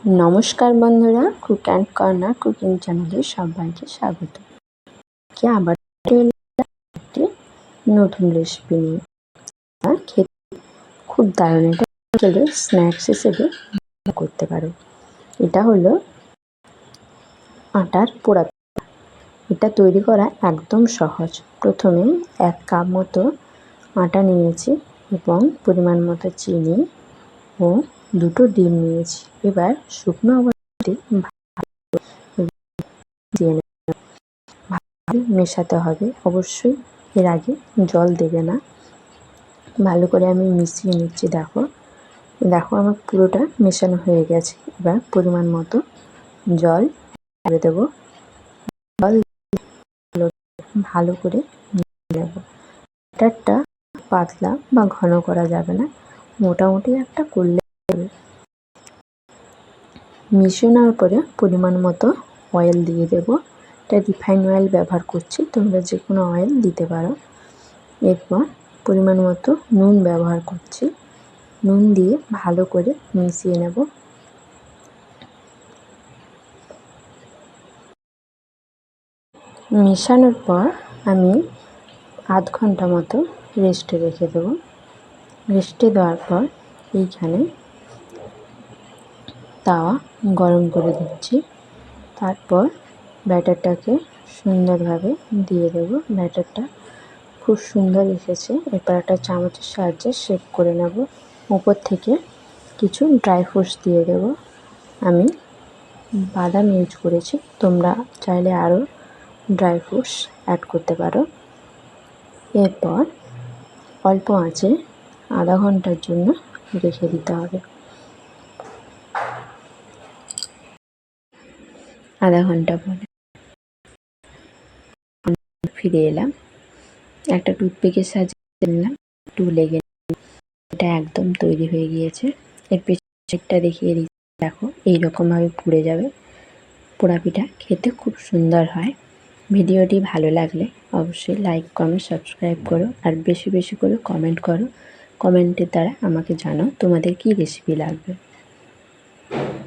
নমস্কার বন্ধুরা, cook and corner cooking চ্যানেলে সবাইকে স্বাগত। কি আবার একটি নতুন রেসিপি নিয়ে খেতে খুব দারুণ, এটা আসলে স্ন্যাক্স হিসেবে করতে পারো। এটা হলো আটার পোড়া পিঠা। এটা তৈরি করা একদম সহজ। প্রথমে 1 কাপ মতো আটা নিয়েছি এবং পরিমাণ মতো চিনি ও 2টো ডিম নিয়েছি। এবার শুকনো অবস্থায় দিয়ে ভালো মেশাতে হবে। অবশ্যই এর আগে জল দেবে না। ভালো করে আমি মিশিয়ে নিচ্ছি। দেখো আমার পুরোটা মেশানো হয়ে গেছে। এবার পরিমাণ মতো জল দিয়ে দেবো। জল ভালো করে মিশিয়ে নেব। ব্যাটারটা পাতলা বা ঘন করা যাবে না, মোটামুটি একটা করলে হবে। মিশিয়ে নেওয়ার পরে পরিমাণ মতো অয়েল দিয়ে দেবো। এটা রিফাইন অয়েল ব্যবহার করছি, তোমরা যে কোনো অয়েল দিতে পারো। এরপর পরিমাণ মতো নুন ব্যবহার করছি। নুন দিয়ে ভালো করে মিশিয়ে নেব। মেশানোর পর আমি আধ ঘন্টা মতো রেস্টে রেখে দেবো। রেস্টে দেওয়ার পর এইখানে তাওয়া গরম করে দিচ্ছি। তারপর ব্যাটারটাকে সুন্দরভাবে দিয়ে দেবো। ব্যাটারটা খুব সুন্দর এসেছে। এরপর একটা চামচের সাহায্যে শেক করে নেব। উপর থেকে কিছু ড্রাই ফ্রুটস দিয়ে দেব। আমি বাদাম ইউজ করেছি, তোমরা চাইলে আরও ড্রাই ফ্রুটস অ্যাড করতে পারো। এরপর অল্প আঁচে আধা ঘন্টার জন্য রেখে দিতে হবে। আধা ঘন্টা পরে ফিরে এলাম। একটা টুথপিকের সাহায্যে নিলাম, একটু লেগে এটা একদম তৈরি হয়ে গিয়েছে। এর পেছনটা দেখিয়ে দিচ্ছি। দেখো এইরকমভাবে পুড়ে যাবে। পোড়া পিঠা খেতে খুব সুন্দর হয়। ভিডিওটি ভালো লাগলে অবশ্যই লাইক, কমেন্ট, সাবস্ক্রাইব করো আর বেশি বেশি করে কমেন্ট করো। কমেন্টের দ্বারা আমাকে জানাও তোমাদের কী রেসিপি লাগবে।